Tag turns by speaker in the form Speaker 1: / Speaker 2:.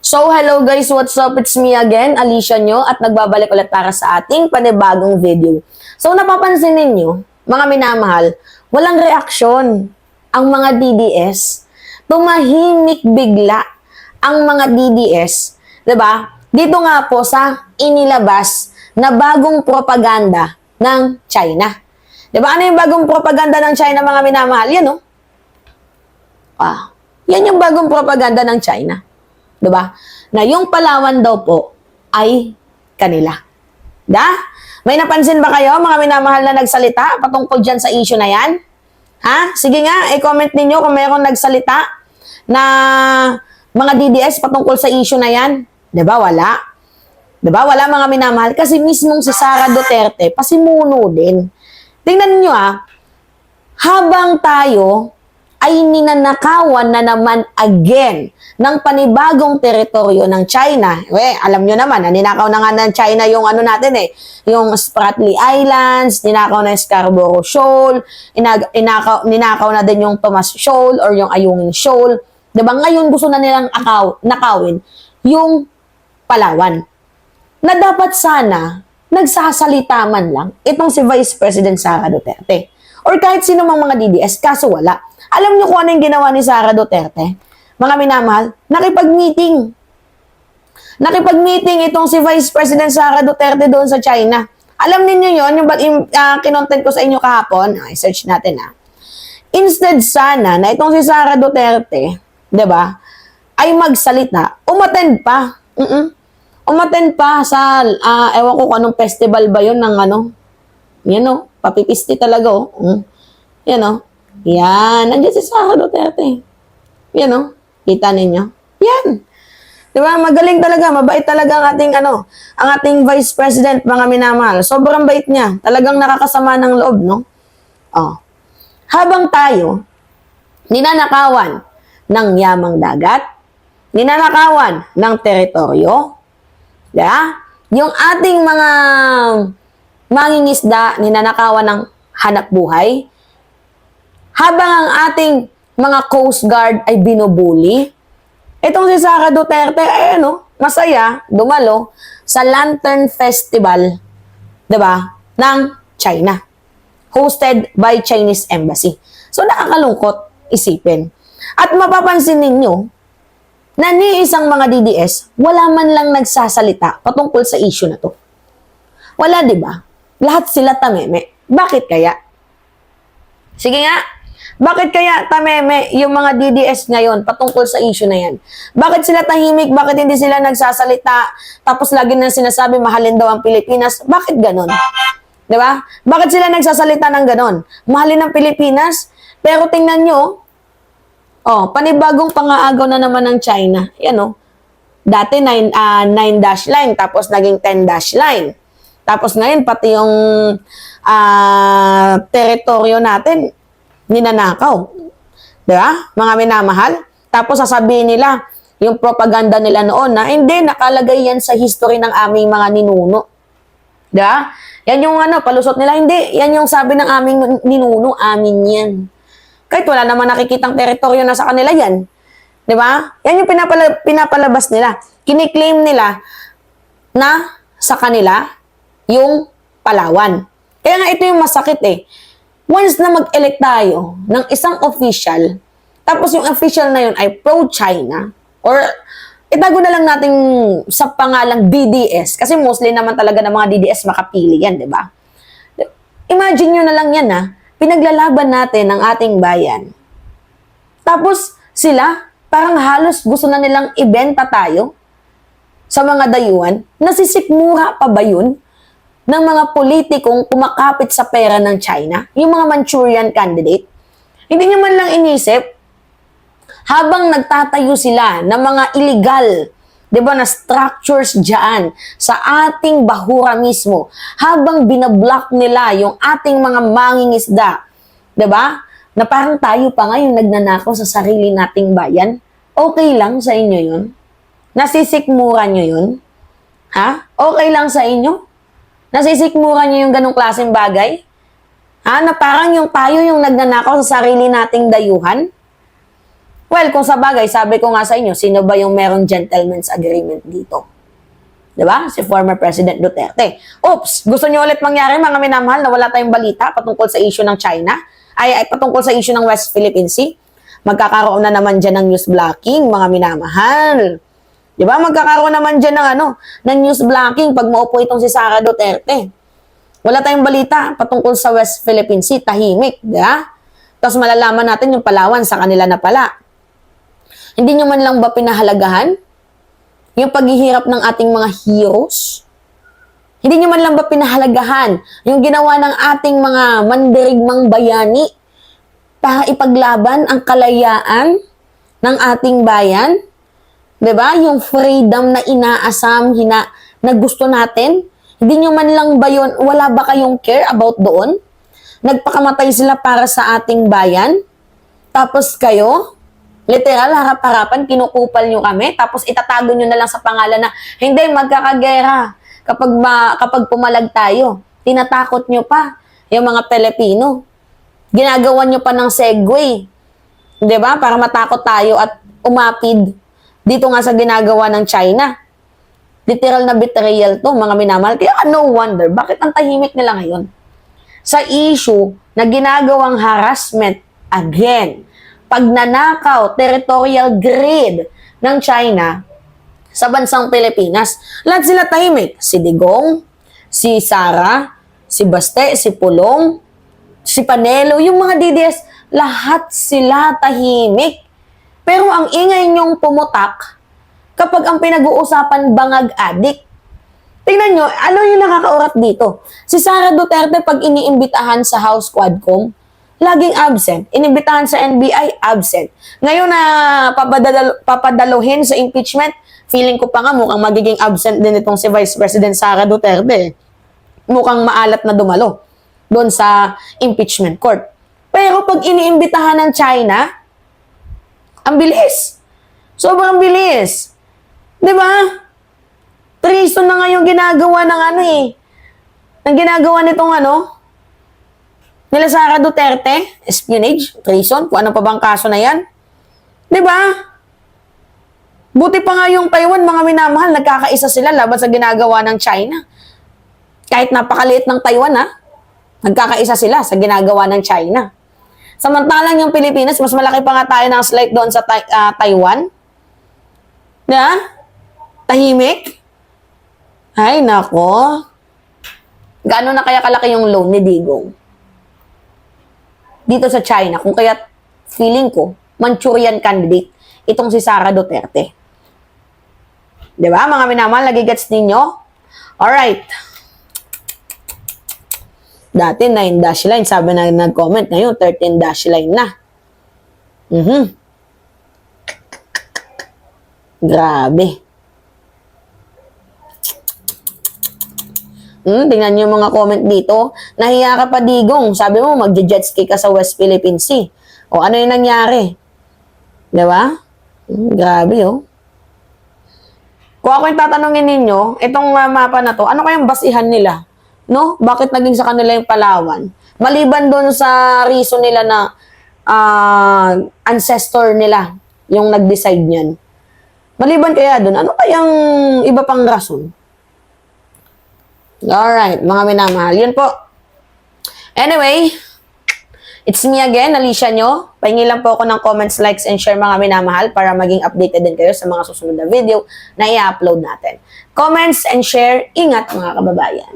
Speaker 1: So, hello guys, what's up? It's me again, Alicia nyo, at nagbabalik ulit para sa ating panibagong video. So, napapansin ninyo, mga minamahal, walang reaksyon ang mga DDS. Tumahimik bigla ang mga DDS, 'di ba? Dito nga po sa inilabas na bagong propaganda ng China. 'Di ba? Ano yung bagong propaganda ng China, mga minamahal? Yan, no? Yan yung bagong propaganda ng China. 'Di ba? Na yung Palawan daw po ay kanila. May napansin ba kayo, mga minamahal, na nagsalita patungkol dyan sa issue na yan? Ha? Sige nga, i-comment ninyo kung mayroong nagsalita na mga DDS patungkol sa issue na yan. 'Di ba? Wala. 'Di ba? Wala, mga minamahal, kasi mismong si Sara Duterte pasimuno din. Tingnan niyo, habang tayo ay ninanakawan na naman again ng panibagong teritoryo ng China. Alam nyo naman, ninakaw na nga ng China yung ano natin yung Spratly Islands, ninakaw na yung Scarborough Shoal, ninakaw na din yung Tomas Shoal or yung Ayungin Shoal. Diba? Ngayon gusto na nilang nakawin yung Palawan. Na dapat sana nagsasalita man lang itong si Vice President Sara Duterte. Or kahit sino mang mga DDS, kaso wala. Alam niyo kung ano yung ginawa ni Sara Duterte? Mga minamahal, nakipag-meeting. Nakipag-meeting itong si Vice President Sara Duterte doon sa China. Alam niyo yun, yung kinontent ko sa inyo kahapon, i-search natin Instead sana na itong si Sara Duterte, 'di ba, ay magsalita, umattend pa. Umattend pa sa, ewan ko kung anong festival ba yun ng yan papipisti talaga Yan yan, nandiyan si Sara Duterte. Yan kita ninyo. Yan. Di ba? Magaling talaga, mabait talaga ang ating Vice President, mga minamahal. Sobrang bait niya. Talagang nakakasama ng loob, no? Habang tayo, ninanakawan ng yamang dagat, ninanakawan ng teritoryo, yung ating mga mangingisda, ninanakawan ng hanap buhay, habang ang ating mga Coast Guard ay binubuli, itong si Sara Duterte ay masaya, dumalo sa Lantern Festival, 'di ba, ng China, hosted by Chinese Embassy. So nakakalungkot isipin. At mapapansin ninyo na ni isang mga DDS, wala man lang nagsasalita patungkol sa issue na to. Wala, 'di ba? Lahat sila tameme. Bakit kaya? Sige nga. Bakit kaya tameme yung mga DDS ngayon patungkol sa issue na yan? Bakit sila tahimik? Bakit hindi sila nagsasalita? Tapos lagi na sinasabi, mahalin daw ang Pilipinas. Bakit ganon? Diba? Bakit sila nagsasalita ng ganon? Mahalin ang Pilipinas? Pero tingnan nyo, panibagong pangaagaw na naman ng China. Yan dati 9 dash line, tapos naging 10 dash line. Tapos ngayon, pati yung teritoryo natin, ninanakaw. Diba? Mga minamahal. Tapos sasabihin nila, yung propaganda nila noon na, hindi, nakalagay yan sa history ng aming mga ninuno. Diba? Yan yung palusot nila, hindi. Yan yung sabi ng aming ninuno, amin yan. Kahit wala naman nakikitang teritoryo na sa kanila yan. Diba? Yan yung pinapalabas nila. Kiniklaim nila na sa kanila yung Palawan. Kaya nga ito yung masakit Once na mag-elect tayo ng isang official, tapos yung official na yun ay pro-China, or itago na lang natin sa pangalang DDS, kasi mostly naman talaga ng mga DDS makapili yan, di ba? Imagine nyo na lang yan, pinaglalaban natin ang ating bayan. Tapos sila, parang halos gusto na nilang ibenta tayo sa mga dayuhan. Nasisikmura pa ba yun ng mga politikong kumakapit sa pera ng China, yung mga Manchurian candidate? Hindi nyo man lang inisip, habang nagtatayo sila ng mga illegal, di ba, na structures dyan sa ating bahura mismo, habang binablock nila yung ating mga mangingisda, di ba, na parang tayo pa ngayon nagnanakaw sa sarili nating bayan, okay lang sa inyo yun? Nasisikmura nyo yun? Okay lang sa inyo? Nasisikmura niyo yung ganong klaseng bagay? Na parang yung tayo yung nagnanakaw sa sarili nating dayuhan? Well, kung sa bagay, sabi ko nga sa inyo, sino ba yung merong gentleman's agreement dito? Diba? Si former President Duterte. Oops! Gusto nyo ulit mangyari, mga minamahal, na wala tayong balita patungkol sa issue ng China? Ay patungkol sa issue ng West Philippine Sea? Magkakaroon na naman dyan ng news blocking, mga minamahal. Diba? Magkakaroon naman dyan ng news blocking pag maupo itong si Sara Duterte. Wala tayong balita patungkol sa West Philippine Sea, tahimik, diba? Tapos malalaman natin yung Palawan sa kanila na pala. Hindi nyo man lang ba pinahalagahan yung paghihirap ng ating mga heroes? Hindi nyo man lang ba pinahalagahan yung ginawa ng ating mga mandirigmang bayani para ipaglaban ang kalayaan ng ating bayan? Diba? Yung freedom na inaasam, na gusto natin. Hindi nyo man lang ba yun, wala ba kayong care about doon? Nagpakamatay sila para sa ating bayan. Tapos kayo, literal, harap-harapan, kinukupal nyo kami. Tapos itatago nyo na lang sa pangalan na, hindi, magkakagera. Kapag pumalag tayo, tinatakot nyo pa yung mga Pilipino. Ginagawan nyo pa ng segue. Diba? Para matakot tayo at umapid dito nga sa ginagawa ng China. Literal na betrayal to, mga minamahal. Kaya no wonder, bakit ang tahimik nila ngayon? Sa issue na ginagawang harassment, again, pagnanakaw, territorial greed ng China sa bansang Pilipinas. Lahat sila tahimik. Si Digong, si Sara, si Baste, si Pulong, si Panelo, yung mga DDS, lahat sila tahimik. Pero ang ingay niyong pumutak kapag ang pinag-uusapan bangag adik. Tingnan nyo, ano yung nakakaurat dito? Si Sara Duterte pag iniimbitahan sa House Quadcom, laging absent. Inimbitahan sa NBI, absent. Ngayon na papadaluhin sa impeachment, feeling ko pa nga mukhang magiging absent din itong si Vice President Sara Duterte. Mukhang maalat na dumalo doon sa impeachment court. Pero pag iniimbitahan ng China, ang bilis. Sobrang bilis. Diba? Treason na nga yung ginagawa ng ng ginagawa nitong nila Sara Duterte, espionage, treason, kung ano pa bang kaso na yan. Diba? Buti pa nga yung Taiwan, mga minamahal, nagkakaisa sila laban sa ginagawa ng China. Kahit napakaliit ng Taiwan, nagkakaisa sila sa ginagawa ng China. Samantalang yung Pilipinas, mas malaki pa nga tayo ng slight doon sa Taiwan. Na? Tahimik? Ay, nako. Gaano na kaya kalaki yung loan ni Digong? Dito sa China, kung kaya feeling ko, Manchurian candidate, itong si Sara Duterte. Diba, mga minamahal, nagigets ninyo? Alright. Dati 9 dash line, sabi na nag-comment, ngayon 13 dash line na. Grabe. Tingnan niyo yung mga comment dito. Nahiya ka pa, Digong. Sabi mo, magje-jet ski ka sa West Philippine Sea. O ano yung nangyari? Diba? Grabe, Kung ako yung tatanungin ninyo, itong mapa na to, ano kayang basihan nila? No? Bakit naging sa kanila yung Palawan? Maliban doon sa reason nila na ancestor nila yung nag-decide niyan. Maliban kaya doon, ano kayang iba pang rason? Alright, mga minamahal. Yun po. Anyway, it's me again, Alicia nyo. Pahingi lang po ako ng comments, likes, and share, mga minamahal, para maging updated din kayo sa mga susunod na video na i-upload natin. Comments and share. Ingat, mga kababayan.